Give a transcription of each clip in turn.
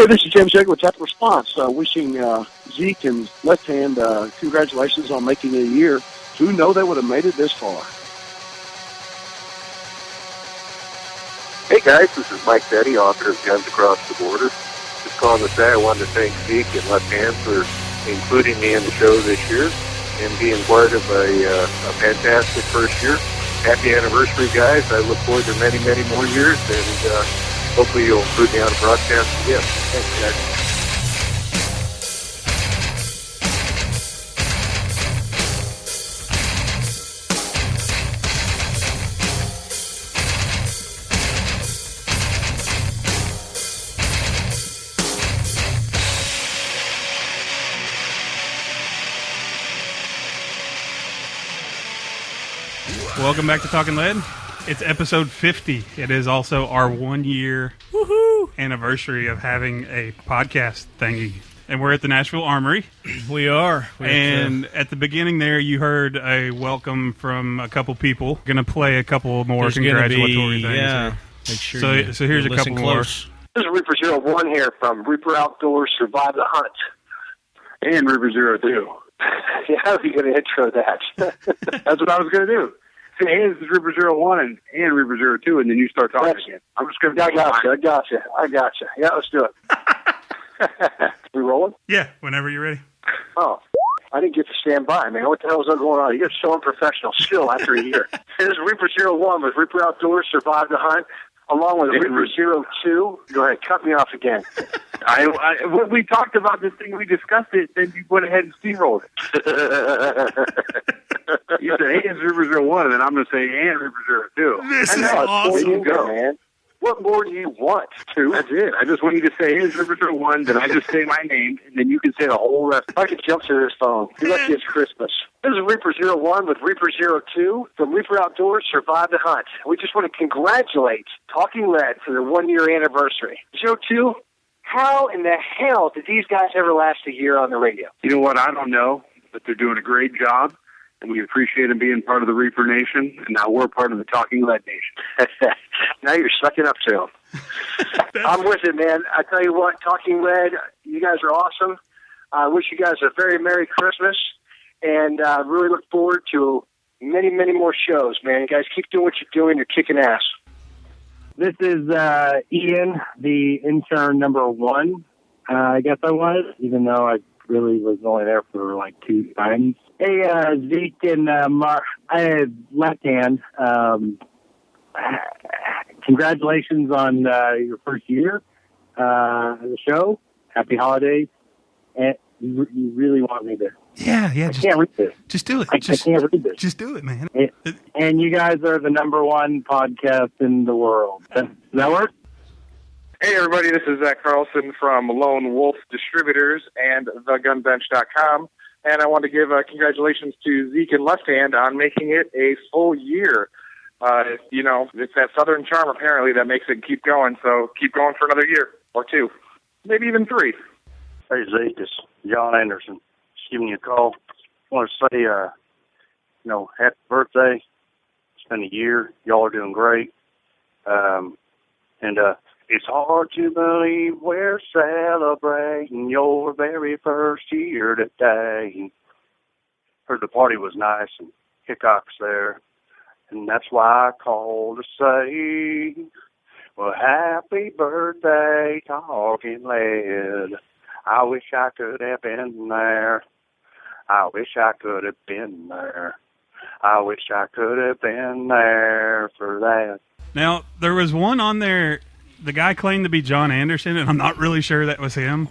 Hey, this is Jim Shaker with Tactical Response, wishing Zeke and Left Hand congratulations on making it a year. Who knew they would have made it this far? Hey guys, this is Mike Betty, author of Guns Across the Border. Just calling to say I wanted to thank Zeke and Left Hand for including me in the show this year and being part of a fantastic first year. Happy anniversary, guys. I look forward to many, many more years, and hopefully you'll include me on a broadcast again. Thanks, guys. Welcome back to Talking Lead. It's episode 50. It is also our 1 year anniversary of having a podcast thingy. And we're at the Nashville Armory. We are. And at the beginning there, you heard a welcome from a couple people. Going to play a couple more congratulatory things. Yeah. Make sure so here's a couple close. more. This is Reaper 01 here from Reaper Outdoors Survive the Hunt. And River 02. Yeah, how are you going to intro that? That's what I was going to do. Say, hey, this is River 01 and River 02, and then you start talking again. I'm just going to... I got you. Yeah, let's do it. We rolling? Yeah, whenever you're ready. Oh, I didn't get to stand by, man. What the hell is going on? You get so unprofessional still after a year. This is Reaper 01 with Reaper Outdoors Survive the Hunt, along with Reaper 02. Go ahead, cut me off again. When we talked about this thing, we discussed it, then you went ahead and steamrolled it. You said, hey, it's River 01, and then I'm going to say, and River 02. This is awesome. Go, man. What more do you want to? That's it. I just want you to say, here's River 01, then I just say my name, and then you can say the whole rest. I could jump to this phone. You're lucky it's Christmas. This is Reaper 01 with Reaper 02 from Reaper Outdoors Survive the Hunt. We just want to congratulate Talking Lead for their 1 year anniversary. 02, how in the hell did these guys ever last a year on the radio? You know what? I don't know, but they're doing a great job, and we appreciate them being part of the Reaper Nation, and now we're part of the Talking Lead Nation. Now you're sucking up to them. I'm with it, man. I tell you what, Talking Lead, you guys are awesome. I wish you guys a very Merry Christmas, and really look forward to many, many more shows, man. You guys keep doing what you're doing. You're kicking ass. This is Ian, the intern number 1. I guess I was, even though I really was only there for like 2 times. Hey, Zeke and Mark, I had Left Hand. Congratulations on your first year of the show. Happy holidays. And you really want me to... Yeah. I can't read this. Just do it. I can't read this. Just do it, man. And you guys are the number 1 podcast in the world. Does that work? Hey, everybody, this is Zach Carlson from Lone Wolf Distributors and thegunbench.com, and I want to give congratulations to Zeke and Left Hand on making it a full year. It's that Southern charm, apparently, that makes it keep going, so keep going for another year or 2, maybe even 3. Hey, Zeke, it's John Anderson. Just giving you a call. I want to say, happy birthday. It's been a year. Y'all are doing great. It's hard to believe we're celebrating your very first year today. Heard the party was nice and Hickok's there. And that's why I called to say, well, happy birthday, Talking Lead. I wish I could have been there. I wish I could have been there. I wish I could have been there for that. Now, there was one on there. The guy claimed to be John Anderson, and I'm not really sure that was him.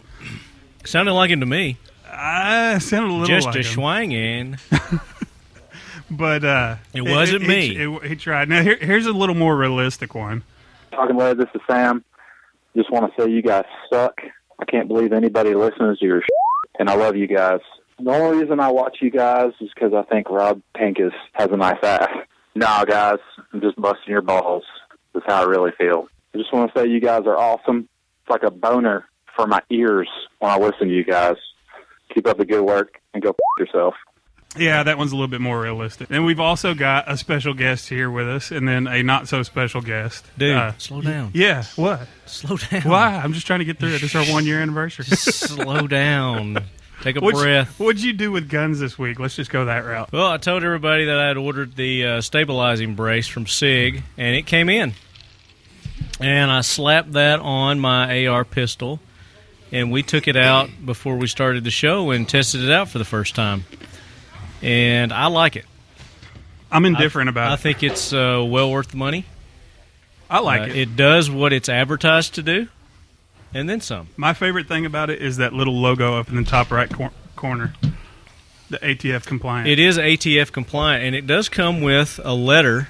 Sounded like him to me. Sounded a little Just like a him. swangin'. But it wasn't me. He tried. Now, here's a little more realistic one. Talking Lead, this is Sam. Just want to say you guys suck. I can't believe anybody listens to your and I love you guys. The only reason I watch you guys is because I think Rob Pincus has a nice ass. Nah, guys, I'm just busting your balls. That's how I really feel. I just want to say you guys are awesome. It's like a boner for my ears when I listen to you guys. Keep up the good work and go yourself. Yeah, that one's a little bit more realistic. And we've also got a special guest here with us, and then a not-so-special guest. Dude, slow down. Yeah, what? Slow down. Why? I'm just trying to get through it. It's our 1-year anniversary. Slow down. Take a breath. What'd you do with guns this week? Let's just go that route. Well, I told everybody that I had ordered the stabilizing brace from SIG, and it came in. And I slapped that on my AR pistol, and we took it out before we started the show and tested it out for the first time. And I like it. I'm indifferent about it. I think it's well worth the money. I like it. It does what it's advertised to do, and then some. My favorite thing about it is that little logo up in the top right corner. The ATF compliant. It is ATF compliant, and it does come with a letter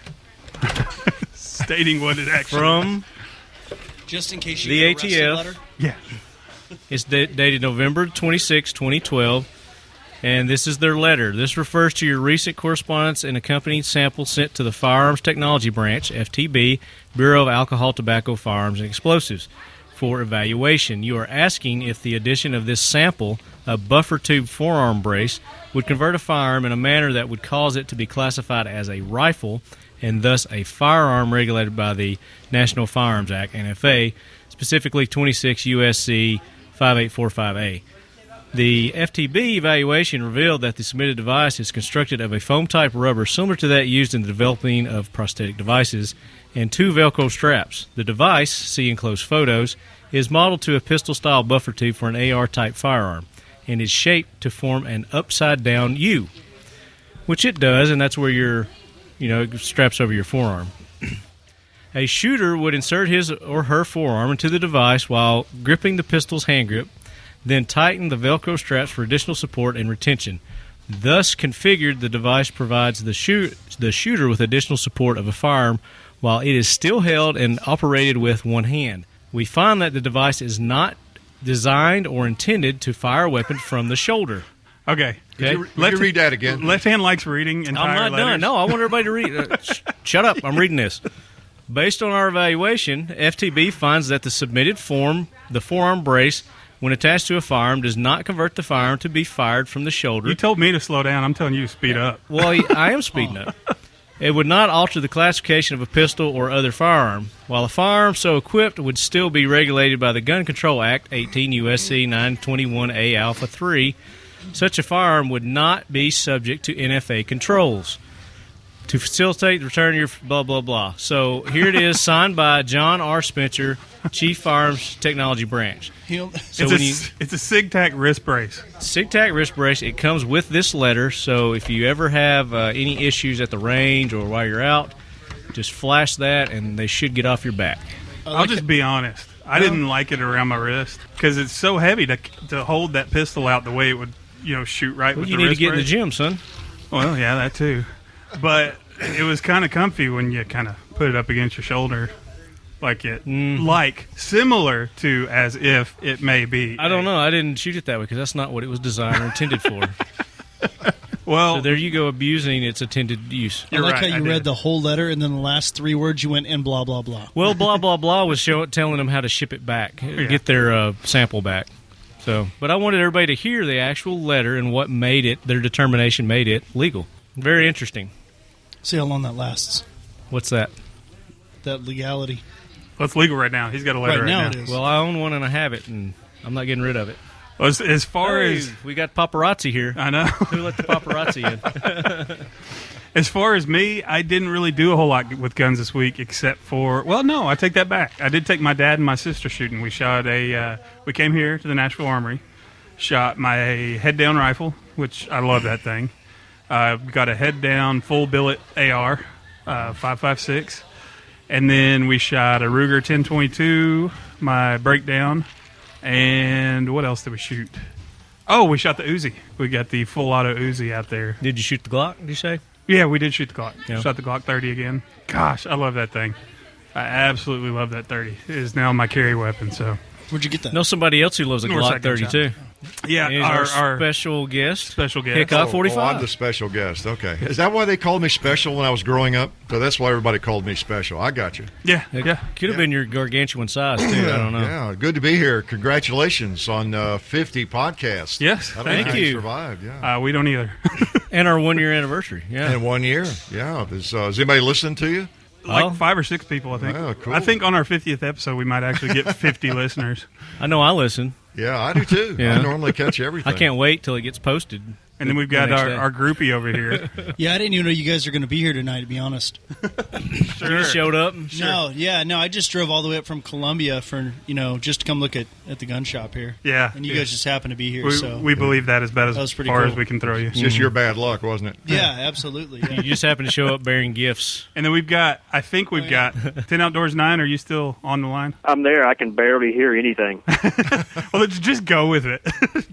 stating what it actually from just in case you the get ATF. letter. Yeah. It's dated November 26, 2012. And this is their letter. This refers to your recent correspondence and accompanying sample sent to the Firearms Technology Branch, FTB, Bureau of Alcohol, Tobacco, Firearms, and Explosives, for evaluation. You are asking if the addition of this sample, a buffer tube forearm brace, would convert a firearm in a manner that would cause it to be classified as a rifle and thus a firearm regulated by the National Firearms Act, NFA, specifically 26 U.S.C. 5845A. The FTB evaluation revealed that the submitted device is constructed of a foam-type rubber similar to that used in the developing of prosthetic devices and 2 Velcro straps. The device, see enclosed photos, is modeled to a pistol-style buffer tube for an AR-type firearm and is shaped to form an upside-down U, which it does, and that's where your, it straps over your forearm. A shooter would insert his or her forearm into the device while gripping the pistol's hand grip, then tighten the Velcro straps for additional support and retention. Thus configured, the device provides the shooter with additional support of a firearm while it is still held and operated with one hand. We find that the device is not designed or intended to fire a weapon from the shoulder. Okay. Could you read that again? Left hand likes reading entire I'm not letters. done. No, I want everybody to read. Shut up. I'm reading this. Based on our evaluation, FTB finds that the submitted the forearm brace, when attached to a firearm, does not convert the firearm to be fired from the shoulder. You told me to slow down. I'm telling you to speed up. Well, I am speeding up. It would not alter the classification of a pistol or other firearm, while a firearm so equipped would still be regulated by the Gun Control Act, 18 U.S.C. 921A Alpha 3. Such a firearm would not be subject to NFA controls. To facilitate the return of your blah, blah, blah. So here it is, signed by John R. Spencer, Chief Firearms Technology Branch. So it's a SIG-Tac wrist brace. SIG-Tac wrist brace. It comes with this letter, so if you ever have any issues at the range or while you're out, just flash that, and they should get off your back. I'll just be honest. I didn't like it around my wrist because it's so heavy to hold that pistol out the way it would, shoot right with the wrist brace. You need to get in the gym, son. Well, yeah, that too. But it was kind of comfy when you kind of put it up against your shoulder. Similar to as if it may be. I don't know. I didn't shoot it that way because that's not what it was designed or intended for. Well, so there you go, abusing its intended use. I like how you read the whole letter and then the last 3 words you went and blah, blah, blah. Well, blah, blah, blah was telling them how to ship it back, get their sample back. So, but I wanted everybody to hear the actual letter and what made it, their determination made it legal. Very interesting. See how long that lasts. What's that? That legality. Well, it's legal right now. He's got a letter right now. It is. Well, I own one and I have it, and I'm not getting rid of it. Well, as far as we got paparazzi here. I know. Who let the paparazzi in? As far as me, I didn't really do a whole lot with guns this week except for, well, no, I take that back. I did take my dad and my sister shooting. We shot we came here to the Nashville Armory, shot my head-down rifle, which I love that thing. Got a head-down full billet AR, 5.56. And then we shot a Ruger 1022, my breakdown. And what else did we shoot? Oh, we shot the Uzi. We got the full auto Uzi out there. Did you shoot the Glock, did you say? Yeah, we did shoot the Glock. Yeah. Shot the Glock 30 again. Gosh, I love that thing. I absolutely love that 30. It is now my carry weapon, so. Where'd you get that? Know somebody else who loves a Glock 32. Yeah, our special guest. Special guest. Hickok 45. Oh, I'm the special guest. Okay. Is that why they called me special when I was growing up? So that's why everybody called me special. I got you. Yeah. Could have been your gargantuan size, too. I don't know. Yeah, good to be here. Congratulations on 50 podcasts. Yes, I don't know thank how you. Survived, yeah. We don't either. And our 1 year anniversary. Yeah. And 1 year. Yeah. Is anybody listening to you? Like 5 or 6 people, I think. Oh, cool. I think on our 50th episode, we might actually get 50 listeners. I know I listen. Yeah, I do too. Yeah. I normally catch everything. I can't wait till it gets posted. And then we've got our groupie over here. Yeah, I didn't even know you guys are going to be here tonight, to be honest. Sure. You just showed up? No, I just drove all the way up from Columbia for, just to come look at the gun shop here. Yeah. And you guys just happen to be here. We believe that is about as was pretty far cool. as we can throw you. It's just your bad luck, wasn't it? Yeah, absolutely. Yeah. You just happen to show up bearing gifts. And then we've got 10 Outdoors 9. Are you still on the line? I'm there. I can barely hear anything. Well, let's just go with it.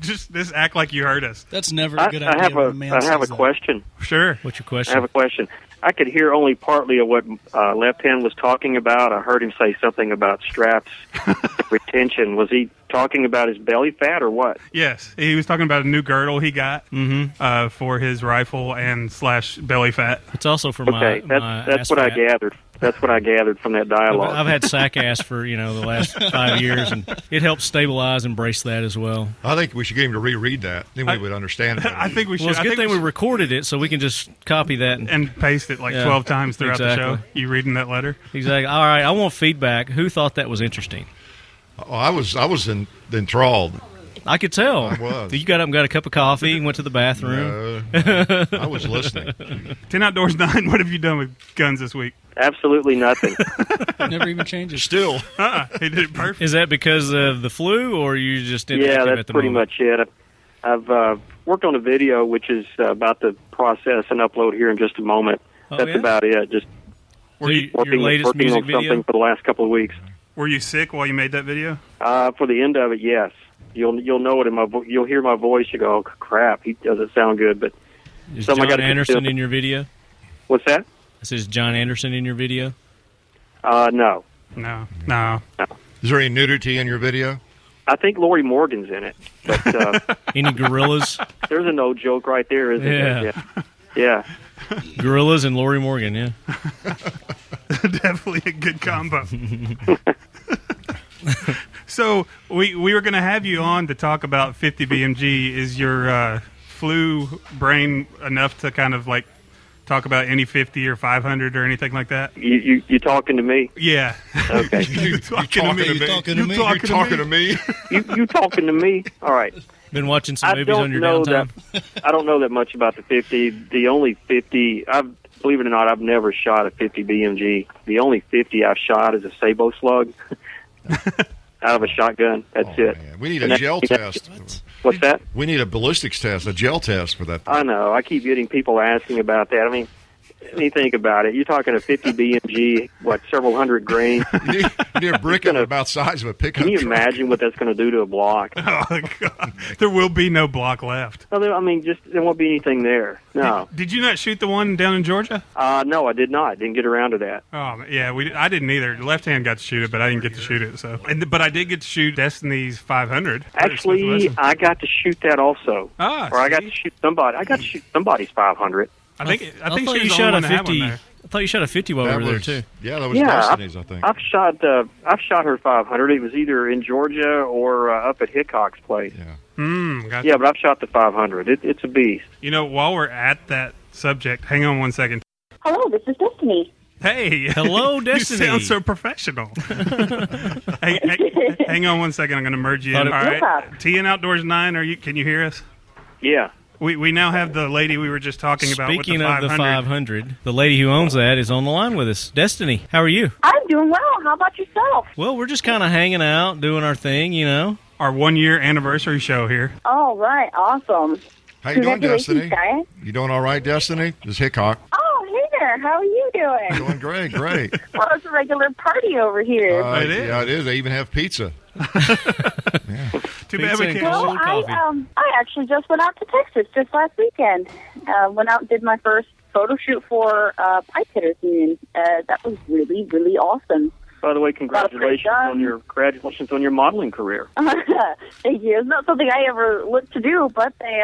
just act like you heard us. That's never a good I idea. have when a man I have a says that. question. Sure. What's your I question? have a question. I could hear only partly of what Left Hand was talking about. I heard him say something about straps retention. Was he talking about his belly fat or what? Yes. He was talking about a new girdle he got for his rifle and / belly fat. It's also for Okay, that's what I gathered. That's what I gathered from that dialogue. I've had sack ass for the last 5 years, and it helps stabilize and brace that as well. I think we should get him to reread that. Then we would understand it. I think we should. Well, it's a good thing we recorded it, so we can just copy that and paste it 12 times throughout the show. You reading that letter? Exactly. All right, I want feedback. Who thought that was interesting? Oh, I was enthralled. I could tell. I was. You got up and got a cup of coffee and went to the bathroom. I was listening. 10 Outdoors 9, what have you done with guns this week? Absolutely nothing. Never even changes. Still. He did it perfect. Is that because of the flu, or you just didn't Yeah, at that's the pretty moment? much it. I've worked on a video, which is about to process and upload here in just a moment. Oh, That's yeah? about it. Just your working latest on music something video? for the last couple of weeks. Were you sick while you made that video? For the end of it, yes. You'll know it in my you'll hear my voice. You go, oh, crap, he doesn't sound good. But Is something I John gotta Anderson consider. in your video? What's that? This is John Anderson in your video? No. No. Is there any nudity in your video? I think Lori Morgan's in it. But Any gorillas? there's a no joke right there, isn't there? Yeah. Gorillas and Lori Morgan, yeah. Definitely a good combo. So we were going to have you on to talk about 50 BMG. Is your flu brain enough to kind of talk about any 50 or 500 or anything like that? You talking to me? Yeah. Okay. You talking to me? You talking to me? You talking to me? You talking to me? All right. Been watching some I movies on your don't know downtime? I don't know that much about the 50. The only 50, believe it or not, I've never shot a 50 BMG. The only 50 I've shot is a Sabo slug out of a shotgun. That's it. Man. We need a gel test. What's that? We need a ballistics test, a gel test for that thing. I know. I keep getting people asking about that. I mean, think about it. You're talking a 50 BMG, several hundred grains. You need a brick about size of a pickup Can you truck. imagine what that's going to do to a block? Oh, God. There will be no block left. I mean, there won't be anything there. No. Did you not shoot the one down in Georgia? No, I did not. Didn't get around to that. Oh, yeah, I didn't either. The left hand got to shoot it, but I didn't get to shoot it. But I did get to shoot Destiny's 500. Actually, I got to shoot that also. I got to shoot somebody. I got to shoot somebody's 500. I think she was you the shot only a one that had 50. one there. I thought you shot a 50 while we were there too. Yeah, that was Destiny's, I think. I've shot her 500. It was either in Georgia or up at Hickok's place. Yeah. Gotcha. Yeah, but I've shot the 500. It's a beast. While we're at that subject, hang on one second. Hello, this is Destiny. Hey. Hello, Destiny. You sound so professional. Hang on one second. I'm going to merge you in. All right. TN Outdoors 9, can you hear us? Yeah. We now have the lady we were just talking about with the 500. Speaking of the 500, the lady who owns that is on the line with us. Destiny, how are you? I'm doing well. How about yourself? Well, we're just kind of hanging out, doing our thing, Our 1 year anniversary show here. All right, awesome. How you doing, Congratulations, Destiny? guys. You doing all right, Destiny? This is Hickok. Oh, hey there. How are you doing? Doing great. Well, it's a regular party over here. It is. Yeah, it is. They even have pizza. Too bad we can't. Well, I actually just went out to Texas just last weekend. Went out and did my first photo shoot for Pipe Hitters Union. That was really, really awesome. By the way, congratulations on your modeling career. Thank you. It's not something I ever looked to do, but they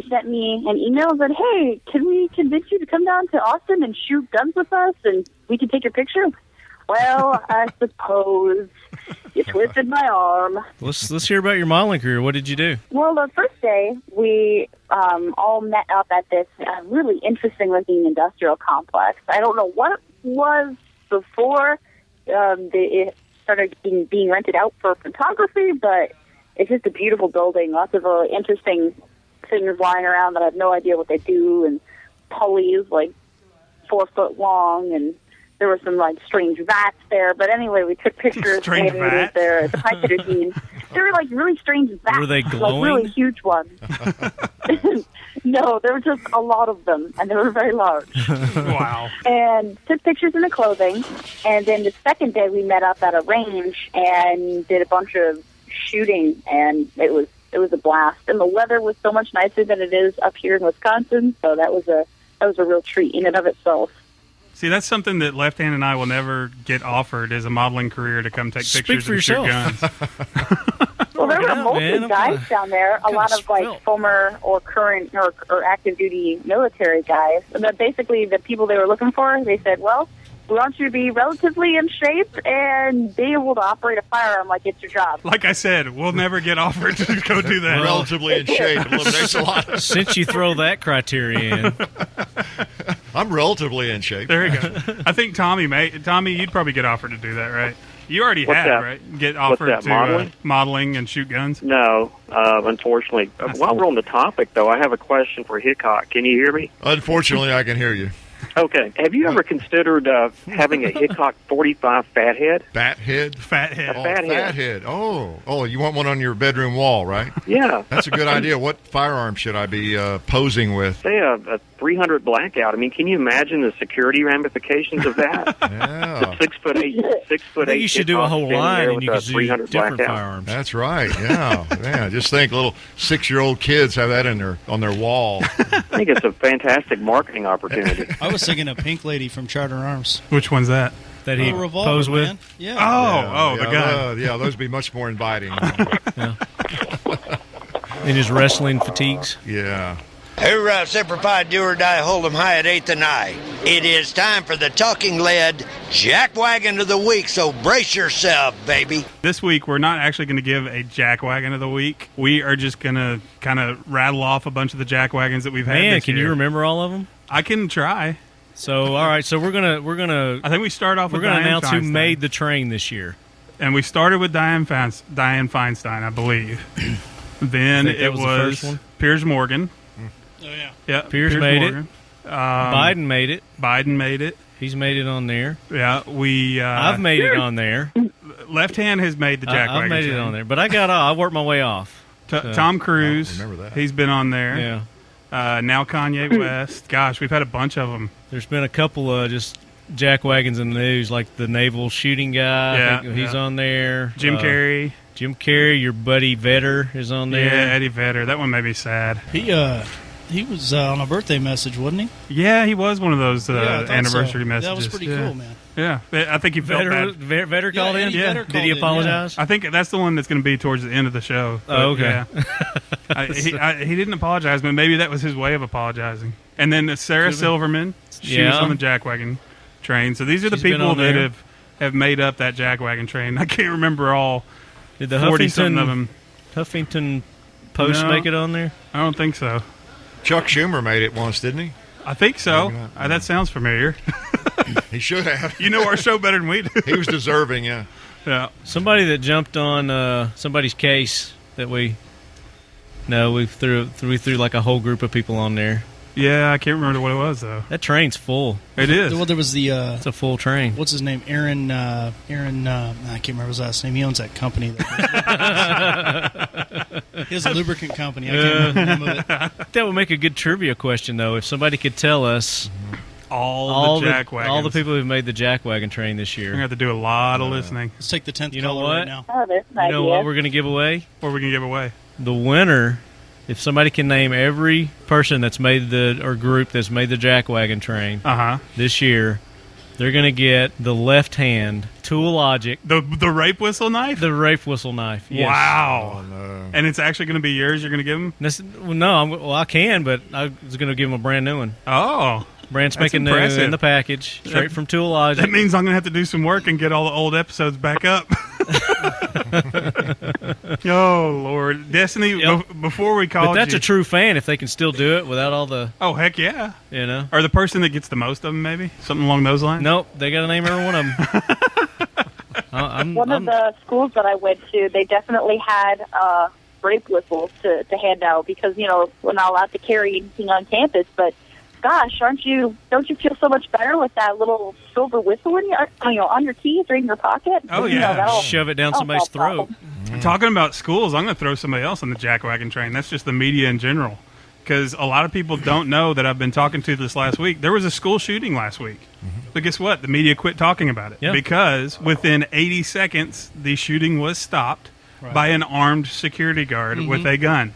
sent me an email and said, "Hey, can we convince you to come down to Austin and shoot guns with us, and we can take your picture?" Well, I suppose you twisted my arm. Let's hear about your modeling career. What did you do? Well, the first day, we all met up at this really interesting-looking industrial complex. I don't know what it was before it started being rented out for photography, but it's just a beautiful building. Lots of interesting things lying around that I have no idea what they do, and pulleys like 4 foot long, and there were some like strange vats there. But anyway, we took pictures Strange and vats? there at the pipe fitter scene. There were like really strange vats. Were they Like glowing? really huge ones. No, there were just a lot of them, and they were very large. Wow. And took pictures in the clothing. And then the second day, we met up at a range and did a bunch of shooting, and it was a blast. And the weather was so much nicer than it is up here in Wisconsin, so that was a real treat in and of itself. See, that's something that Left Hand and I will never get offered as a modeling career, to come take Speak pictures for and shoot yourself. guns. Well, there were out, mostly man. guys down there. A lot of like former or current or active duty military guys. And then basically, the people they were looking for, they said, "Well, we want you to be relatively in shape and be able to operate a firearm like it's your job." Like I said, we'll never get offered to go do that. Relatively in shape eliminates a lot. Since you throw that criteria in, I'm relatively in shape. There you go. I think Tommy, you'd probably get offered to do that, right? You already What's have, that? right? Get What's offered that, to modeling? modeling and shoot guns. No, unfortunately. While we're on the topic, though, I have a question for Hickok. Can you hear me? Unfortunately, I can hear you. Okay. Have you ever considered having a Hickok 45 fathead? Fathead? Fathead. A fathead. Fathead. Oh, you want one on your bedroom wall, right? Yeah. That's a good idea. What firearm should I be posing with? Say a 300 blackout. I mean, can you imagine the security ramifications of that? Yeah. 6'8", 6'8". I think you should do a Hickok whole standing line there and with you a could do 300 different blackout. firearms. That's right. Yeah. Just think, little 6-year-old kids have that on their wall. I think it's a fantastic marketing opportunity. I was thinking a pink lady from Charter Arms. Which one's that? That he A revolver, posed with. man. Yeah. Oh, the gun. Yeah, those would be much more inviting. In his wrestling fatigues. Yeah. Hoorah, Semper Fi, do or die, hold 'em high at 8th and I. It is time for the talking lead jackwagon of the week, so brace yourself, baby. This week, we're not actually going to give a jackwagon of the week. We are just going to kind of rattle off a bunch of the jackwagons that we've had Man, this can year. you remember all of them? I can try. So, all right. So we're gonna. I think we start off We're with gonna Diane announce who Feinstein. made the train this year. And we started with Diane Feinstein, I believe. Then I think that it was the was first one. Piers Morgan. Oh, yeah. Yeah, Piers made Morgan. Biden made it. Biden made it. He's made it on there. Yeah, we. I've made it on there. Left Hand has made the jackwagon. I've made it train. on there, but I worked my way off. So. Tom Cruise. remember that. He's been on there. Yeah. Now Kanye West. Gosh, we've had a bunch of them. There's been a couple of just jackwagons in the news, like the naval shooting guy. Yeah, I think he's on there. Jim Carrey. Jim Carrey, your buddy Vetter is on there. Yeah, Eddie Vedder. That one made me sad. He was on a birthday message, wasn't he? Yeah, he was one of those Yeah, I thought anniversary so. messages. That was pretty cool, man. Yeah, I think he felt bad. Vetter called in? Eddie Vedder Did called he in, apologize? I think that's the one that's going to be towards the end of the show. Oh, okay. Yeah. He didn't apologize, but maybe that was his way of apologizing. And then Sarah Silverman, she was on the jackwagon train. So these are She's the been people on that there. have made up that jackwagon train. I can't remember all Did the 40-something of them. Huffington Post No. make it on there? I don't think so. Chuck Schumer made it once, didn't he? I think so. Maybe not. That sounds familiar. He should have. You know our show better than we do. He was deserving, yeah. Yeah. Somebody that jumped on somebody's case that we threw like a whole group of people on there. Yeah, I can't remember what it was, though. That train's full. It is. Well, there was the. It's a full train. What's his name? Aaron. I can't remember his last name. He owns that company. He has a lubricant company. I can't remember the name of it. That would make a good trivia question, though, if somebody could tell us all the jackwagons. all the people who've made the jackwagon train this year. We're going to have to do a lot of listening. Let's take the 10th You know caller what? right now. Oh, there's an You know idea. what we're going to give away? What are we going to give away? The winner, if somebody can name every person that's made or group that's made the jackwagon train this year, they're going to get the Left Hand Tool Logic. The rape whistle knife? The rape whistle knife. Yes. Wow. Oh, no. And it's actually going to be yours? You're going to give them? I can, but I was going to give them a brand new one. Oh. Brand spanking new in the package, straight from Tool Logic. That means I'm going to have to do some work and get all the old episodes back up. Oh, Lord. Destiny, before we called But that's a true fan if they can still do it without all the... Oh, heck yeah. You know? Or the person that gets the most of them, maybe? Something along those lines? Nope. They got to name every one of them. One of the schools that I went to, they definitely had rape whistles to hand out because, you know, we're not allowed to carry anything on campus, but gosh, don't you feel so much better with that little silver whistle in on your keys or in your pocket? Oh, yeah. Shove it down somebody's throat. Talking about schools, I'm going to throw somebody else on the jackwagon train. That's just the media in general. Because a lot of people don't know that I've been talking to this last week. There was a school shooting last week. But guess what? The media quit talking about it. Because within 80 seconds, the shooting was stopped by an armed security guard with a gun.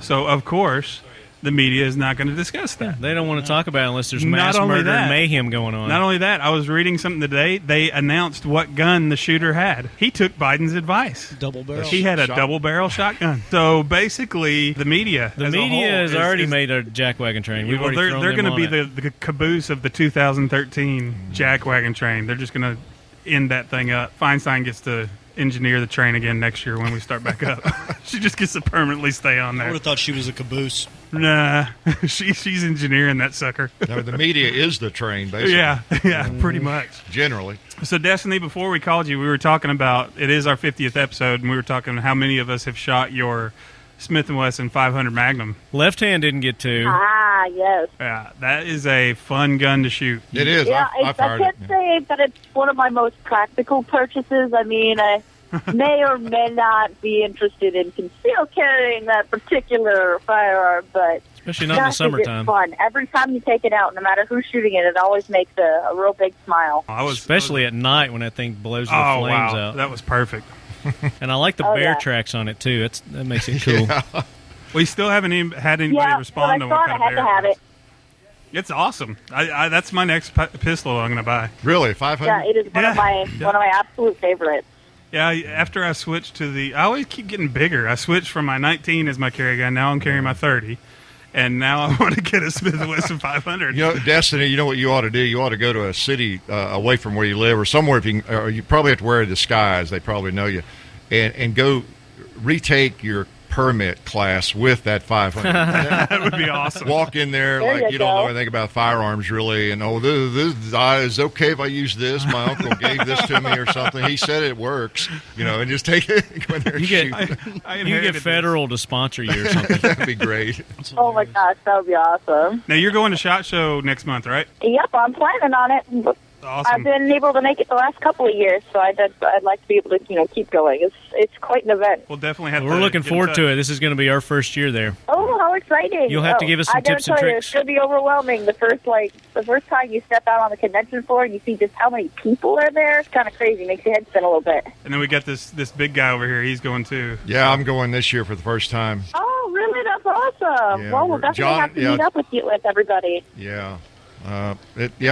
So, of course, the media is not going to discuss that. They don't want to talk about it unless there's mass murder and mayhem going on. Not only that, I was reading something today. They announced what gun the shooter had. He took Biden's advice. Double barrel. He had a double-barrel shotgun. So basically, the media has already made a jackwagon train. They're going to be the caboose of the 2013 jackwagon train. They're just going to end that thing up. Feinstein gets to engineer the train again next year when we start back up. She just gets to permanently stay on there. I would have thought she was a caboose. Nah, she's engineering that sucker. No, the media is the train, basically. Yeah, pretty much. Generally. So, Destiny, before we called you, we were talking about, it is our 50th episode, and we were talking how many of us have shot your Smith & Wesson 500 Magnum. Left hand didn't get to. Ah, yes. Yeah, that is a fun gun to shoot. It is. Yeah, I can't say that it's one of my most practical purchases. I mean, I may or may not be interested in concealed carrying that particular firearm, but especially not in the summertime. It's fun. Every time you take it out, no matter who's shooting it, it always makes a real big smile. Especially at night when that thing blows the flames out. That was perfect. And I like the bear tracks on it too. That makes it cool. We still haven't even had anybody respond to what kind of bear. I had to have it. It's awesome. That's my next pistol I'm going to buy. Really, 500? Yeah, it is one of my absolute favorites. Yeah, after I switched to I always keep getting bigger. I switched from my 19 as my carry gun. Now I'm carrying my 30. And now I want to get a Smith & Wesson 500. You know, Destiny, you know what you ought to do? You ought to go to a city away from where you live or somewhere. Or you probably have to wear a disguise. They probably know you. And go retake your permit class with that 500. That would be awesome. Walk in there like you don't know anything about firearms really, and this is okay if I use this. My uncle gave this to me or something. He said it works, and just take it. Go in there and shoot. You get federal to sponsor you or something. That'd be great. Oh my gosh, that would be awesome. Now you're going to SHOT Show next month, right? Yep, I'm planning on it. Awesome. I've been able to make it the last couple of years, so I'd like to be able to keep going. It's quite an event. We'll definitely have. We're looking forward to it. This is going to be our first year there. Oh, how exciting! You'll have to give us some tips and tricks. It's going to be overwhelming. The first time you step out on the convention floor and you see just how many people are there. It's kind of crazy. Makes your head spin a little bit. And then we got this big guy over here. He's going too. Yeah, I'm going this year for the first time. Oh, really? That's awesome. Yeah, we'll definitely have to meet up with everybody. Yeah. I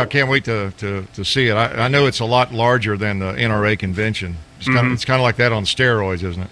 can't wait to see it. I know it's a lot larger than the NRA convention. It's kind of like that on steroids, isn't it?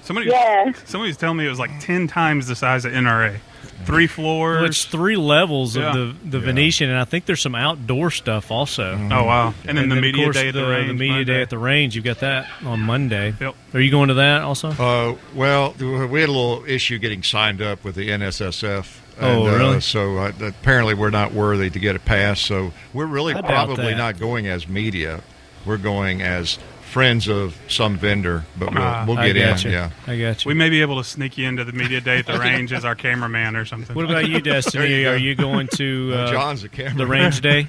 Somebody's telling me it was like 10 times the size of NRA. 3 floors. Well, it's 3 levels of the Venetian, and I think there's some outdoor stuff also. Oh, wow. And then the media day at the range. The media day at the range, you've got that on Monday. Yep. Are you going to that also? Well, we had a little issue getting signed up with the NSSF. Really? So apparently we're not worthy to get a pass. So we're really probably not going as media. We're going as friends of some vendor, but we'll get in. Yeah, I got you. We may be able to sneak you into the media day at the range as our cameraman or something. What about you, Destiny? Are you going to John's the cameraman. The range day?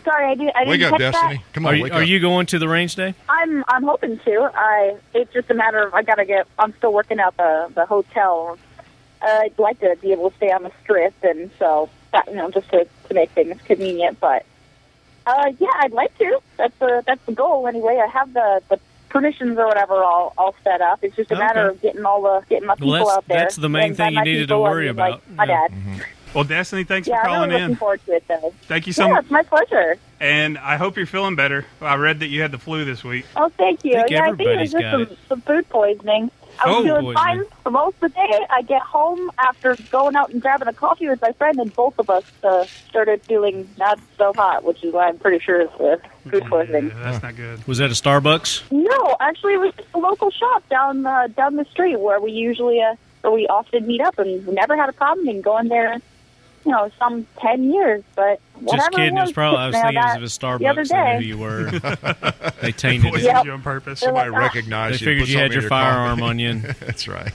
Sorry, I didn't wake up, catch Destiny. That. Come on, are you going to the range day? I'm hoping to. It's just a matter of I'm still working out the hotel. I'd like to be able to stay on the strip, and so that, just to make things convenient. But I'd like to. That's the goal anyway. I have the permissions or whatever all set up. It's just a matter of getting my people out there. That's the main thing you needed to worry about. My dad. Mm-hmm. Well, Destiny, thanks for calling in. I'm really looking forward to it, though. Thank you so much. It's my pleasure. And I hope you're feeling better. I read that you had the flu this week. Oh, thank you. I think I think it was just some food poisoning. I was doing boy, fine man. for most of the day. I get home after going out and grabbing a coffee with my friend, and both of us started feeling not so hot, which is why I'm pretty sure it's food poisoning. Yeah, that's not good. Was that a Starbucks? No, actually, it was just a local shop down the street where we usually where we often meet up, and we never had a problem in going there. Some 10 years, but whatever. Just kidding. It was probably, I was thinking it was a the other Starbucks. They day. knew who you were. They tainted it. Poisoned you on purpose. Somebody They're like, recognized They you. figured put you had something your in firearm coffee. on you. That's right.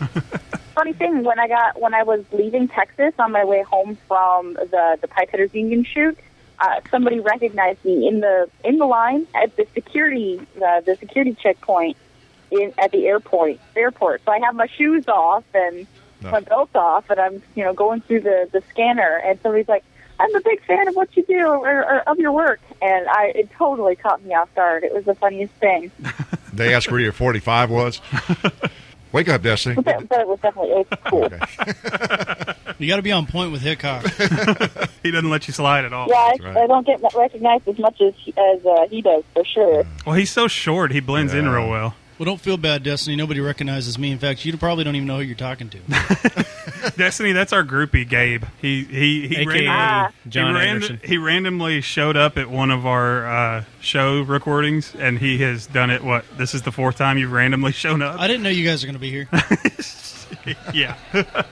Funny thing, when I was leaving Texas on my way home from the Pipe Hitters Union shoot, somebody recognized me in the line at the security checkpoint at the airport. So I have my shoes off and my belt off, and I'm going through the scanner, and somebody's like, "I'm a big fan of what you do or of your work," and it totally caught me off guard. It was the funniest thing. They asked where your 45 was. Wake up, Destiny. But it was definitely cool. Okay. You got to be on point with Hickok. He doesn't let you slide at all. Yeah, right. I don't get recognized as much as he does, for sure. Well, he's so short, he blends in real well. Well, don't feel bad, Destiny. Nobody recognizes me. In fact, you probably don't even know who you're talking to. Destiny, that's our groupie, Gabe. He AKA John Anderson. He randomly showed up at one of our show recordings, and he has done it, this is the fourth time you've randomly shown up? I didn't know you guys are going to be here. Yeah.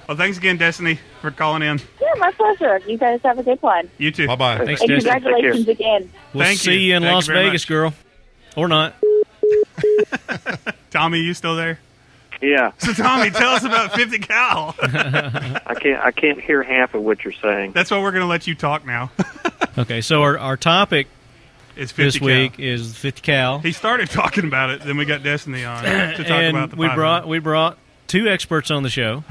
Well, thanks again, Destiny, for calling in. Yeah, my pleasure. You guys have a good one. You too. Bye-bye. Thanks, And Destiny. congratulations again. We'll Thank see you in Thank Las you very Vegas, much. girl. Or not. Tommy, you still there? Yeah, So, Tommy, tell us about 50 cal. I can't hear half of what you're saying. That's why we're going to let you talk now. Okay, so our topic It's 50 this cal. week is 50 cal. He started talking about it, then we got Destiny on to talk and about the we 500. brought two experts on the show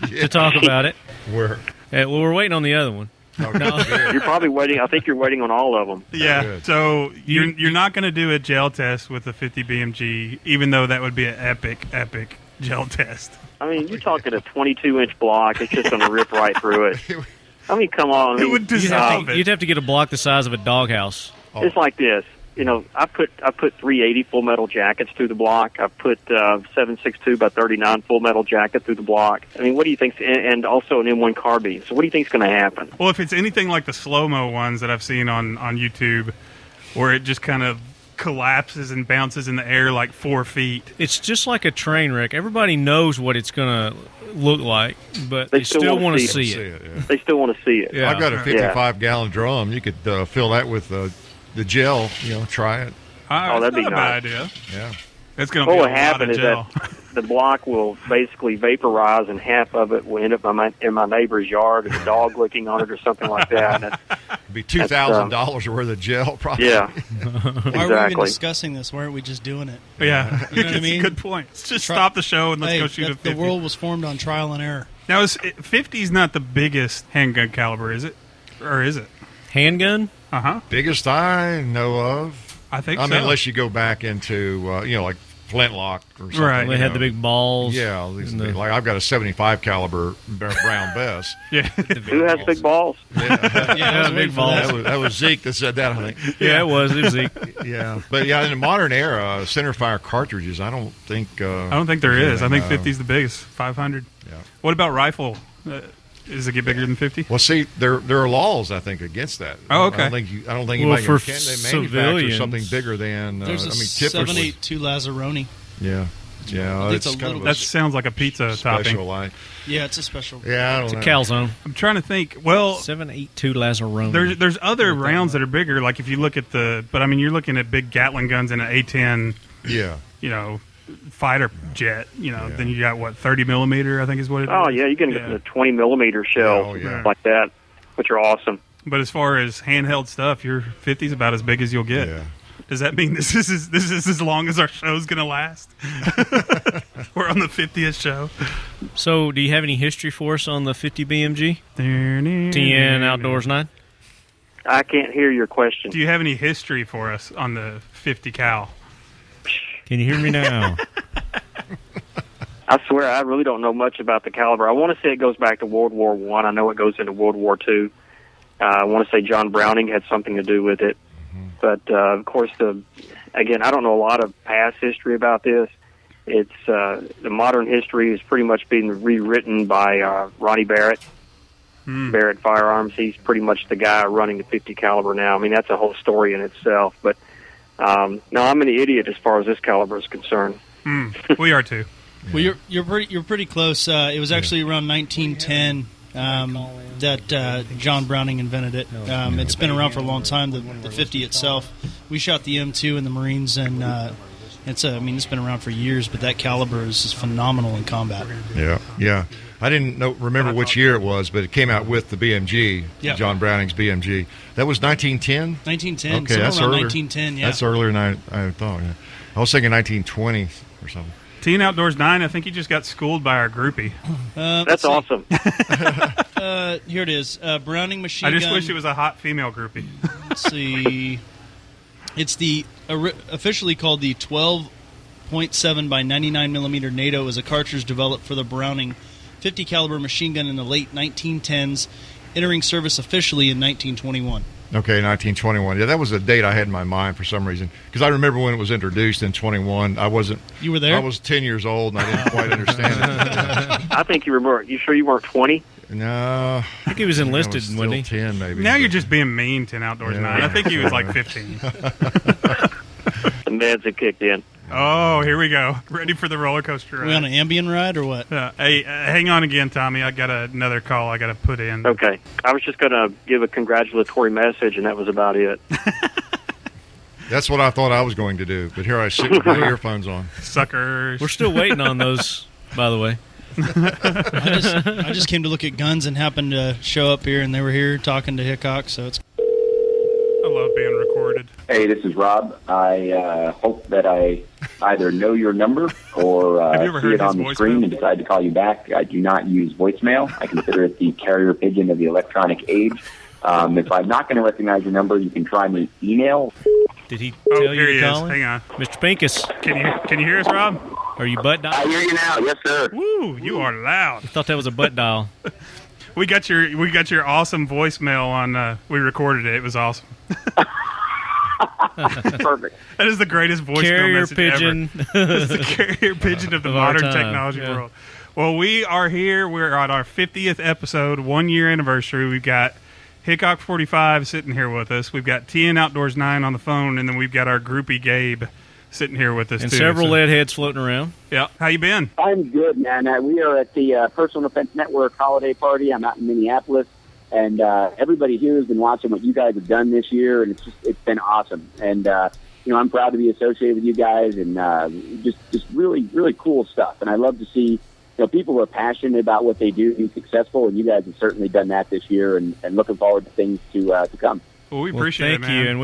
to talk about it. Where? Well, we're waiting on the other one. You're probably waiting. I think you're waiting on all of them. Yeah, Good. so you're not going to do a gel test with the 50 BMG, even though that would be an epic gel test. I mean, you're talking a 22-inch block. It's just going to rip right through it. I mean, come on. I It mean, would dissolve it. You'd have to get a block the size of a doghouse. It's like this. I put 380 full metal jackets through the block. I put 7.62 by 39 full metal jacket through the block. I mean, what do you think? And also an M1 carbine. So what do you think's going to happen? Well, if it's anything like the slow-mo ones that I've seen on YouTube, where it just kind of collapses and bounces in the air like 4 feet. It's just like a train wreck. Everybody knows what it's going to look like, but they still want to see it. Yeah. They still want to see it. Yeah. I've got a 55-gallon drum. You could fill that with the gel. Try it. that'd be not a bad nice. idea. Yeah. It's going to What be a will lot happen of is gel. that the block will basically vaporize, and half of it will end up in my neighbor's yard, and a dog licking on it or something like that. And It'd be $2,000 worth of gel, probably. yeah, Why are we even exactly. discussing this? Why aren't we just doing it? Yeah, You know what I It's mean? a good point. Let's just Try- stop the show and let's Hey, go shoot a 50. the world was formed on trial and error. Now, 50 is not the biggest handgun caliber, is it? Or is it? Handgun? Uh-huh. Biggest I know of. I think I so. mean, unless you go back into, like flintlock or something. Right. They had the big balls. Yeah, these and the- like I've got a 75 caliber brown vest. Yeah. Who has big balls? Yeah, I was big waiting for balls. that. That was Zeke that said that, I think. Yeah, it was Zeke. Yeah, but yeah, in the modern era, centerfire cartridges, I don't think. I don't think there is. I think no. 50 is the biggest. 500. Yeah. What about rifle? Does it get bigger than 50? Well, see, there are laws I think against that. Oh, okay. I don't think Well, anybody for can they manufacture civilians, something bigger than. There's a Tippers was- 782 Lazzaroni. Yeah, yeah, I think it's it's a kind little of That sounds like a pizza topping. special line. Yeah, it's a special. Yeah, I don't It's a know. calzone. I'm trying to think. Well, 782 Lazzaroni. there's other rounds that are bigger. Like if you look at but I mean, you're looking at big Gatling guns in an A10. Yeah, Fighter jet. Then you got 30 millimeter. I think is what it is. Oh yeah, you can get the 20 millimeter shells Oh, yeah. like that, which are awesome. But as far as handheld stuff, your 50 is about as big as you'll get. yeah. Does that mean this is as long as our show's going to last? We're on the 50th show. So, do you have any history for us on the 50 BMG? TN Outdoors 9? I can't hear your question. Do you have any history for us on the 50 cal? Can you hear me now? I swear, I really don't know much about the caliber. I want to say it goes back to World War I. I know it goes into World War II. I want to say John Browning had something to do with it. But, of course, again, I don't know a lot of past history about this. It's the modern history is pretty much being rewritten by Ronnie Barrett. Barrett Firearms. He's pretty much the guy running the 50 caliber now. I mean, that's a whole story in itself. But no, I'm an idiot as far as this caliber is concerned. We are too. Well, you're pretty close. It was actually around 1910 that John Browning invented it. It's been around for a long time. The 50 itself. We shot the M2 in the Marines, and it's been around for years. But that caliber is just phenomenal in combat. Yeah. I didn't remember which year it was, but it came out with the BMG, John Browning's BMG. That was 1910? 1910. Okay, that's around earlier. 1910, yeah. That's earlier than I thought. Yeah. I was thinking 1920 or something. Teen Outdoors 9, I think you just got schooled by our groupie. That's awesome. Here it is. Browning machine gun. I just wish it was a hot female groupie. Let's see. It's officially called the 12.7 by 99 millimeter NATO. Is a cartridge developed for the Browning 50 caliber machine gun in the late 1910s, entering service officially in 1921. Okay, 1921. Yeah, that was a date I had in my mind for some reason, because I remember when it was introduced in 21. I wasn't. You were there? I was 10 years old, and I didn't quite understand it. I think you remember. You sure you weren't 20? No. I think he was enlisted, wasn't he? 10, maybe. Now you're just being mean, 10 Outdoors 9. I think he was like 15. The meds had kicked in. Oh, here we go. Ready for the roller coaster ride. Are we on an Ambien ride or what? Hey, hang on again, Tommy. I got another call I got to put in. Okay. I was just going to give a congratulatory message, and that was about it. That's what I thought I was going to do, but here I sit with my earphones on. Suckers. We're still waiting on those, by the way. I just came to look at guns and happened to show up here, and they were here talking to Hickok, so it's... I love being recorded. Hey, this is Rob. I hope that I either know your number or see it on the screen and decide to call you back. I do not use voicemail. I consider it the carrier pigeon of the electronic age. If I'm not going to recognize your number, you can try me email. Did he tell you to call him? Hang on. Mr. Pincus. Can you hear us, Rob? Are you butt dial? I hear you now. Yes, sir. Woo, you are loud. I thought that was a butt dial. We got your awesome voicemail on. We recorded it. It was awesome. Perfect. That is the greatest voicemail Carrier message pigeon. ever. It's the carrier pigeon of the modern technology world. Well, we are here. We're on our 50th episode, 1 year anniversary. We've got Hickok 45 sitting here with us. We've got TN Outdoors 9 on the phone, and then we've got our groupie Gabe sitting here with us and too. Several lead heads floating around. Yeah. How you been? I'm good, man. We are at the Personal Defense Network holiday party. I'm out in Minneapolis, and everybody here has been watching what you guys have done this year, and it's been awesome. And I'm proud to be associated with you guys, and just really, really cool stuff. And I love to see people who are passionate about what they do be successful, and you guys have certainly done that this year, and looking forward to things to come. Well, we appreciate it, man. Thank you, and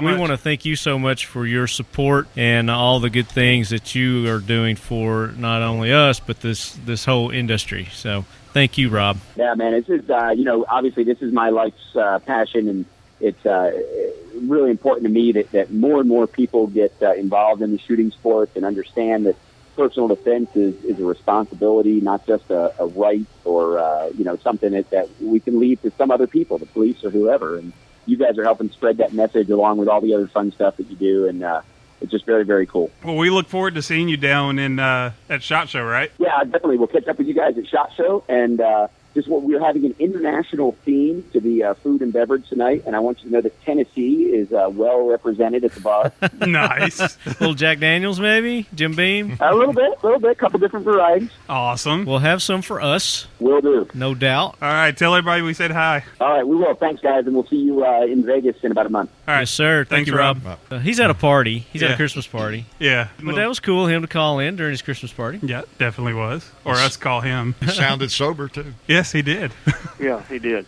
we want to thank you so much for your support and all the good things that you are doing for not only us but this whole industry. So, thank you, Rob. Yeah, man. It's just obviously this is my life's passion, and it's really important to me that more and more people get involved in the shooting sports and understand that personal defense is a responsibility, not just a right or something that we can leave to some other people, the police or whoever. And you guys are helping spread that message along with all the other fun stuff that you do, and it's just very, very cool. Well, we look forward to seeing you down in at SHOT Show, right? Yeah, definitely. We'll catch up with you guys at SHOT Show, and we're having an international theme to the food and beverage tonight, and I want you to know that Tennessee is well represented at the bar. Nice. Little Jack Daniels, maybe? Jim Beam? A little bit, couple different varieties. Awesome. We'll have some for us. Will do. No doubt. All right, tell everybody we said hi. All right, we will. Thanks, guys, and we'll see you in Vegas in about a month. All right. Yes, sir. Thanks, you, Rob. He's at a party. He's at a Christmas party. Yeah. But that was cool of him to call in during his Christmas party. Yeah, definitely was. Or us call him. He sounded sober, too. Yes, he did. Yeah, he did.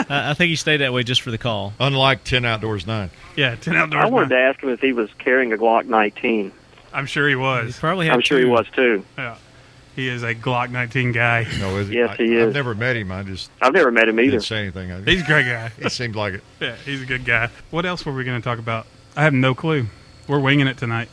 I think he stayed that way just for the call. Unlike 10 Outdoors 9. Yeah, 10 Outdoors 9. I wanted to ask him if he was carrying a Glock 19. I'm sure he was. He probably had I'm sure he was, too. Yeah. He is a Glock 19 guy. No, is he? Yes, he is. I've never met him. I've never met him either. Didn't say anything. He's a great guy. He seemed like it. Yeah, he's a good guy. What else were we going to talk about? I have no clue. We're winging it tonight.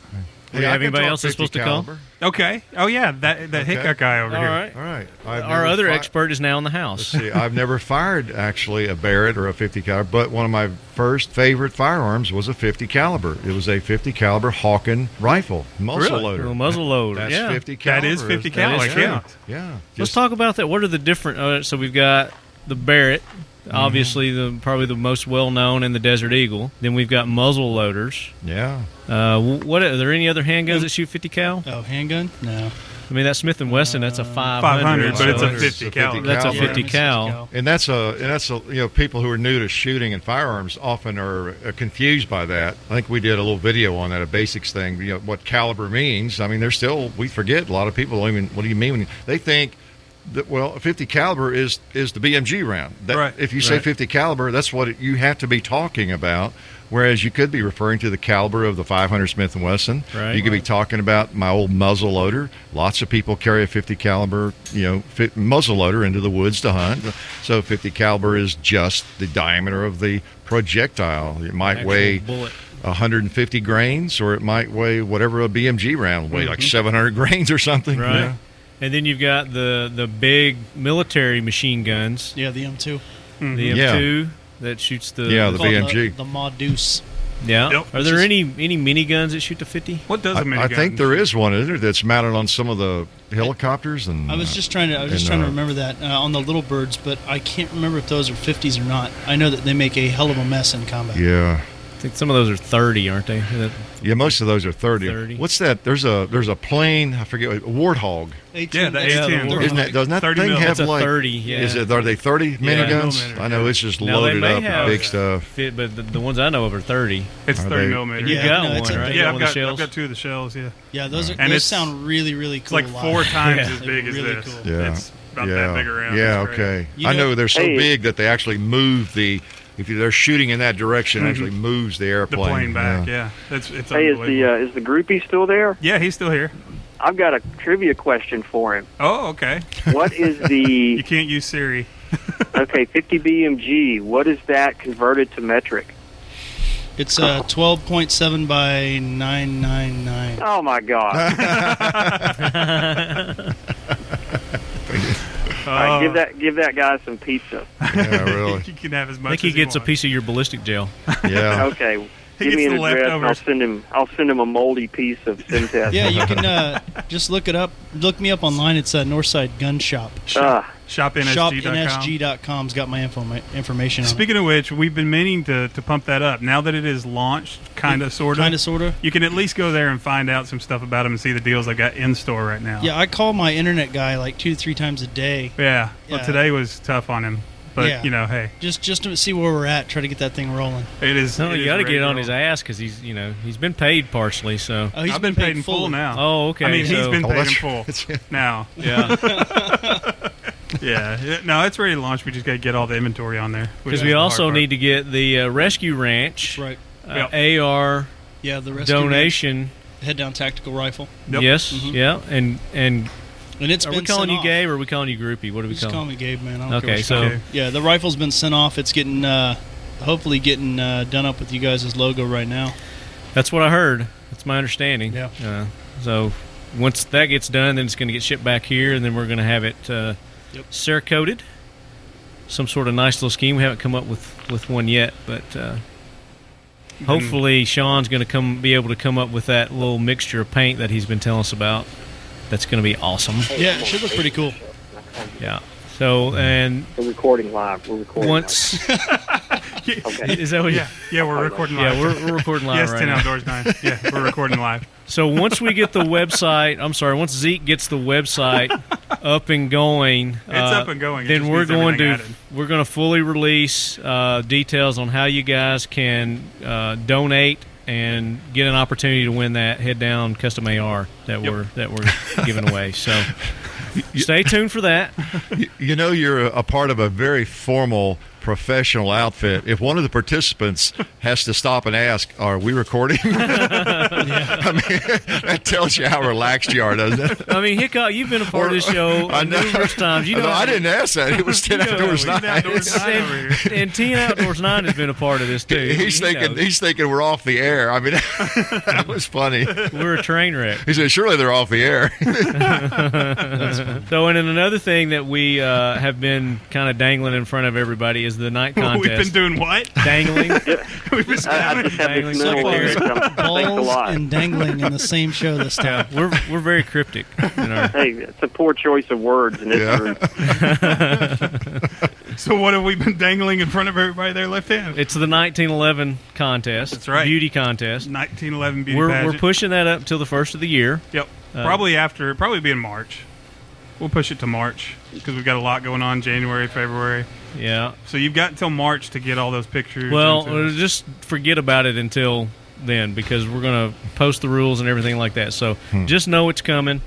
Do you have anybody else that's supposed to call? Okay. Oh yeah, that Hickok guy over here. All right. Our other expert is now in the house. Let's see. I've never fired actually a Barrett or a 50 caliber, but one of my first favorite firearms was a 50 caliber. It was a 50 caliber Hawken rifle, muzzle loader. A muzzle loader. That's yeah. 50 caliber. That is 50 caliber. Yeah. Let's talk about that. What are the different? So we've got the Barrett. Obviously, probably the most well-known, and the Desert Eagle. Then we've got muzzle loaders. Yeah. What are there any other handguns that shoot 50 cal? Oh, handgun? No. I mean, that Smith & Wesson, that's a 500, but it's a 50 cal. That's a 50 cal. And that's people who are new to shooting and firearms often are confused by that. I think we did a little video on that, a basics thing. What caliber means. I mean, we forget. A lot of people don't even. What do you mean when they think? A 50 caliber is the BMG round. Right. If you say 50 caliber, that's what you have to be talking about. Whereas you could be referring to the caliber of the 500 Smith & Wesson. Right. You could be talking about my old muzzle loader. Lots of people carry a 50 caliber, muzzle loader into the woods to hunt. So 50 caliber is just the diameter of the projectile. It might weigh 150 grains, or it might weigh whatever a BMG round would weigh, like 700 grains or something. Right. Yeah. And then you've got the big military machine guns. Yeah, the M2. The M2 that shoots the BMG. The Ma Deuce. Yeah. Yep. Are there any miniguns that shoot the 50? What does a minigun? I think there is one, isn't there, that's mounted on some of the helicopters. And I was just trying to remember that on the Little Birds, but I can't remember if those are 50s or not. I know that they make a hell of a mess in combat. Yeah. I think some of those are 30, aren't they? Yeah, most of those are 30. What's that? There's a plane, I forget, a Warthog. Yeah, the 18. Doesn't that thing have a like 30? Yeah. Are they 30 miniguns? I know it's just loaded up with big stuff. But the ones I know of are 30. It's 30 millimeter. You got one, right? Yeah, I've got two of the shells. Yeah. Yeah, those sound really, really cool. It's like 4 times as big as really this. Cool. Yeah. It's about that big around. Yeah, okay. I know they're so big that they actually move the. If they're shooting in that direction, it actually moves the airplane. The plane back, yeah. It's hey, is the groupie still there? Yeah, he's still here. I've got a trivia question for him. Oh, okay. What is the... You can't use Siri. Okay, 50 BMG. What is that converted to metric? It's 12.7 by 999. Oh, my God. All right, give that guy some pizza. Yeah, really. You can have as much. I think he gets a piece of your ballistic gel. Yeah. Okay. Give me an address, and I'll send him a moldy piece of Simtest. Yeah, you can just look it up. Look me up online. It's Northside Gun Shop. ShopNSG.com's got my information on Speaking of which, we've been meaning to pump that up. Now that it is launched, kind of, sort of, you can at least go there and find out some stuff about them and see the deals I got in store right now. Yeah, I call my internet guy like 2 to 3 times a day. Yeah. Well, today was tough on him. But, hey. Just to see where we're at, try to get that thing rolling. It is. No, you got to get on his ass because he's been paid partially. So I've been paid in full now. Oh, okay. I mean, he's been paid in full now. Yeah. Yeah. No, it's ready to launch. We just got to get all the inventory on there. Because we also need to get the Rescue Ranch AR the Rescue donation. Ranch. Head down tactical rifle. Yep. Yes. Mm-hmm. Yeah. And it's are been we calling you off. Gabe or are we calling you Groupie? What do we Just call me Gabe, man. I don't okay, care yeah, the rifle's been sent off. It's getting, hopefully getting done up with you guys' logo right now. That's what I heard. That's my understanding. Yeah. So once that gets done, then it's going to get shipped back here, and then we're going to have it Cerakoted. Some sort of nice little scheme. We haven't come up with one yet, but hopefully Sean's going to be able to come up with that little mixture of paint that he's been telling us about. That's going to be awesome. Yeah, it should look pretty cool. Yeah. So, and we're recording live. Once. Okay. Is that what? Yeah, we're recording live. Yeah, we're recording live. Yes, right 10 now. Outdoors 9. Yeah, we're recording live. So once we get the website, once Zeke gets the website up and going, it's up and going. Then we're going to fully release details on how you guys can donate and get an opportunity to win that head down custom AR that we're giving away. So stay tuned for that. You're a part of a very formal professional outfit. If one of the participants has to stop and ask, "Are we recording?" I mean, that tells you how relaxed you are, doesn't it? I mean, Hickok, you've been a part of this show numerous times. You know, I didn't ask that. It was 10 Outdoors 9. And 10 Outdoors 9 has been a part of this too. He's thinking we're off the air. I mean, that was funny. We're a train wreck. He said, "Surely they're off the air." So, and then another thing that we have been kind of dangling in front of everybody is the night contest. We've been doing what? Dangling. We've been I just have this mental image. Thanks a Balls lot. and dangling in the same show this time. We're very cryptic. Hey, it's a poor choice of words in this room. So what have we been dangling in front of everybody there, Left Hand? It's the 1911 contest. That's right. Beauty contest. 1911 beauty We're pageant. pushing that up till the first of the year. Yep. Probably be in March. We'll push it to March because we've got a lot going on January, February. Yeah. So you've got until March to get all those pictures. Well, just forget about it until then because we're going to post the rules and everything like that. So just know it's coming.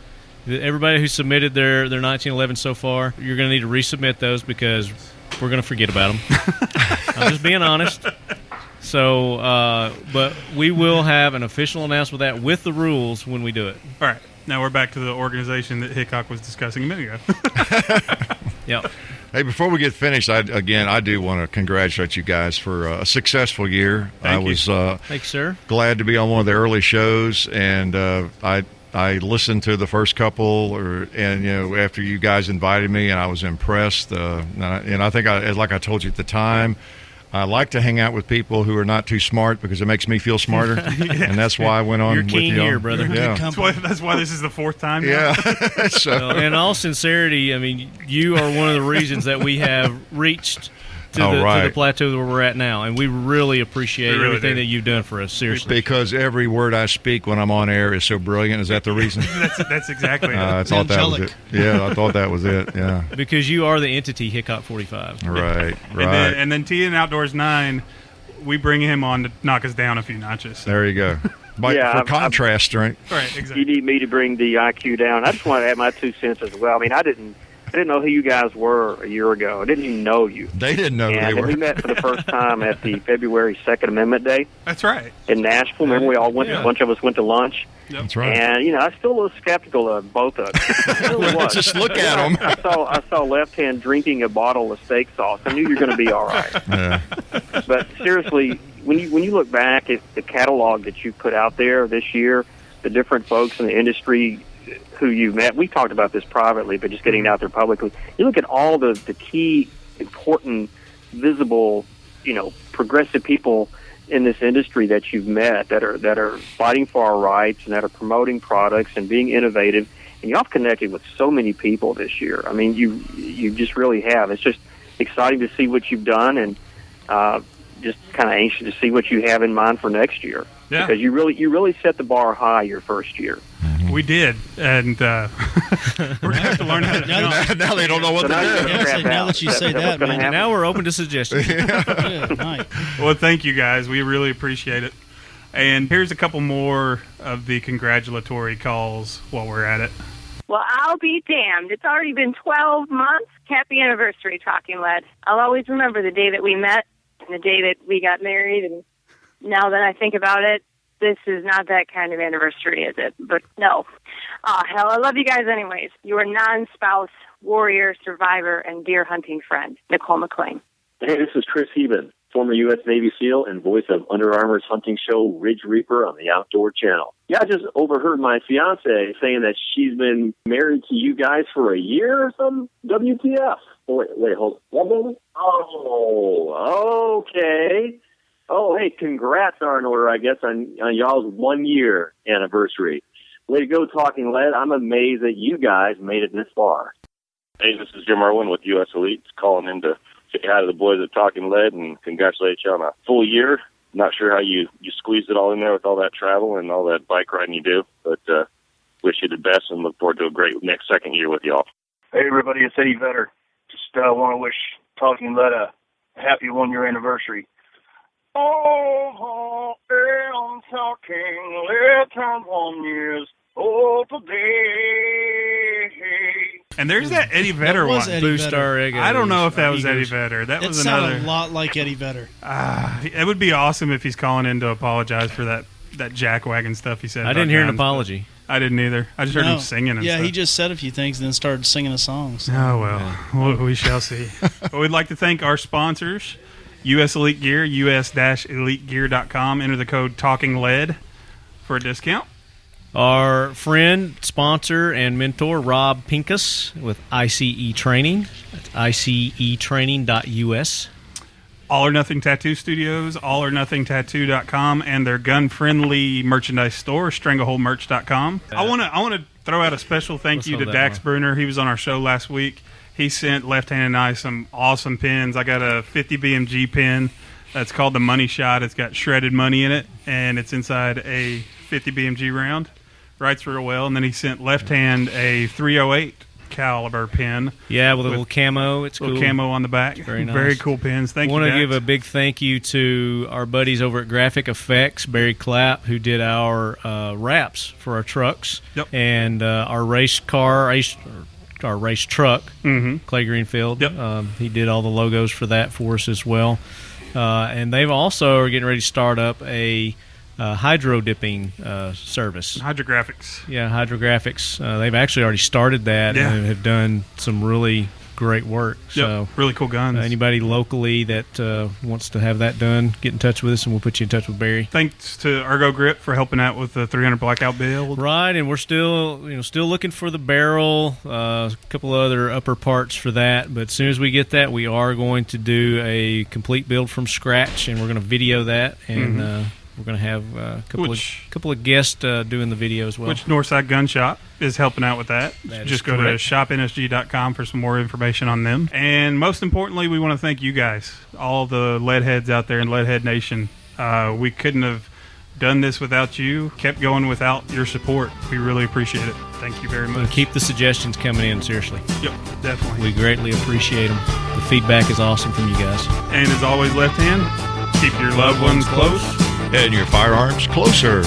Everybody who submitted their 1911 so far, you're going to need to resubmit those because we're going to forget about them. I'm just being honest. So, but we will have an official announcement of that with the rules when we do it. All right. Now we're back to the organization that Hickok was discussing a minute ago. Yep. Hey, before we get finished, I do want to congratulate you guys for a successful year. Thanks, sir. Glad to be on one of the early shows, and I listened to the first couple, after you guys invited me, and I was impressed. And I think, like I told you at the time, I like to hang out with people who are not too smart because it makes me feel smarter, and that's why I went on. You're with keen you. here, brother. Yeah, that's why this is the fourth time now. Yeah. So, in all sincerity, I mean, you are one of the reasons that we have reached to the plateau where we're at now, and we really appreciate everything that you've done for us. Seriously, because every word I speak when I'm on air is so brilliant. Is that the reason? that's exactly it. I thought that was it. Yeah, I thought that was it. Yeah, because you are the entity Hickok 45. Right. And then TN Outdoors 9, we bring him on to knock us down a few notches. There you go. For contrast, right? Right, exactly. You need me to bring the IQ down. I just want to add my 2 cents as well. I mean, I didn't know who you guys were a year ago. I didn't even know you. They didn't know who they were. We met for the first time at the February 2nd Amendment Day. That's right. In Nashville. Remember, we all went. A bunch of us went to lunch. Yep. That's right. And I was still a little skeptical of both of us. I really was. Just look at them. I saw Left Hand drinking a bottle of steak sauce. I knew you were going to be all right. Yeah. But seriously, when you look back at the catalog that you put out there this year, the different folks in the industry who you've met, we talked about this privately, but just getting it out there publicly. You look at all the key, important, visible, progressive people in this industry that you've met that are fighting for our rights and that are promoting products and being innovative. And y'all have connected with so many people this year. I mean, you just really have. It's just exciting to see what you've done, and just kind of anxious to see what you have in mind for next year. Yeah. Because you really set the bar high your first year. We did, and we're going to have to learn how to jump. Now they don't know what to do. Now that you say that, man. Now we're open to suggestions. Good night. Well, thank you guys. We really appreciate it. And here's a couple more of the congratulatory calls while we're at it. Well, I'll be damned. It's already been 12 months. Happy anniversary, Talking Lead. I'll always remember the day that we met and the day that we got married. And now that I think about it, this is not that kind of anniversary, is it? But no. Hell, I love you guys anyways. You're a non-spouse, warrior, survivor, and deer hunting friend, Nicole McLean. Hey, this is Chris Heben, former U.S. Navy SEAL and voice of Under Armour's hunting show Ridge Reaper on the Outdoor Channel. Yeah, I just overheard my fiance saying that she's been married to you guys for a year or something. WTF? Wait, hold on. What, baby? Oh, okay. Oh, hey, congrats are in order, I guess, on y'all's 1 year anniversary. Way to go, Talking Lead. I'm amazed that you guys made it this far. Hey, this is Jim Irwin with U.S. Elite, calling in to say hi to the boys at Talking Lead and congratulate you on a full year. Not sure how you squeezed it all in there with all that travel and all that bike riding you do, but wish you the best and look forward to a great next second year with y'all. Hey, everybody, it's Eddie Vedder. Just want to wish Talking Lead a happy 1 year anniversary. Oh, I'm talking, let turn 1 years Oh, today. And there's that Eddie Vedder That was one. Eddie Blue Vedder. Star Egg. I don't know if that was Eagles. Eddie Vedder. That It was sounded another. a lot like Eddie Vedder. It would be awesome if he's calling in to apologize for that jackwagon stuff he said. I about didn't hear an guns, but apology. I didn't either. I just heard No. him singing and Yeah, stuff. he just said a few things and then started singing a song. So. Oh, well, we shall see. But we'd like to thank our sponsors, US Elite Gear, us-elitegear.com. Enter the code TalkingLead for a discount. Our friend, sponsor, and mentor, Rob Pincus with ICE Training. That's icetraining.us. All or Nothing Tattoo Studios, allornothingtattoo.com, and their gun-friendly merchandise store, strangleholdmerch.com. I want to throw out a special thank you to Dax Bruner. He was on our show last week. He sent Left Hand and I some awesome pins. I got a 50 BMG pin that's called the Money Shot. It's got shredded money in it, and it's inside a 50 BMG round. Writes real well. And then he sent Left Hand a 308 caliber pin. Yeah, with a little camo. It's little cool. Camo on the back. Very nice. Very cool pins. Thank you, I want to Dax. give a big thank you to our buddies over at Graphic Effects, Barry Clapp, who did our wraps for our trucks. Yep. And our race car, our race truck, Clay Greenfield. Yep. He did all the logos for that for us as well. And they've also are getting ready to start up a hydro dipping service. Hydrographics. Yeah, hydrographics. They've actually already started that and have done some really great work. So really cool guns. Anybody locally that wants to have that done, get in touch with us and we'll put you in touch with Barry. Thanks to Ergo Grip for helping out with the 300 Blackout build. Right, and we're still looking for the barrel, a couple other upper parts for that. But as soon as we get that, we are going to do a complete build from scratch, and we're going to video that, and we're going to have a couple of guests doing the video as well. Which Northside Gun Shop is helping out with that. That Just is go correct. to shopnsg.com for some more information on them. And most importantly, we want to thank you guys, all the lead heads out there in Leadhead Nation. We couldn't have done this without you, kept going without your support. We really appreciate it. Thank you very much. And keep the suggestions coming in, seriously. Yep, definitely. We greatly appreciate them. The feedback is awesome from you guys. And as always, Left Hand, keep your loved ones close. And your firearms closer.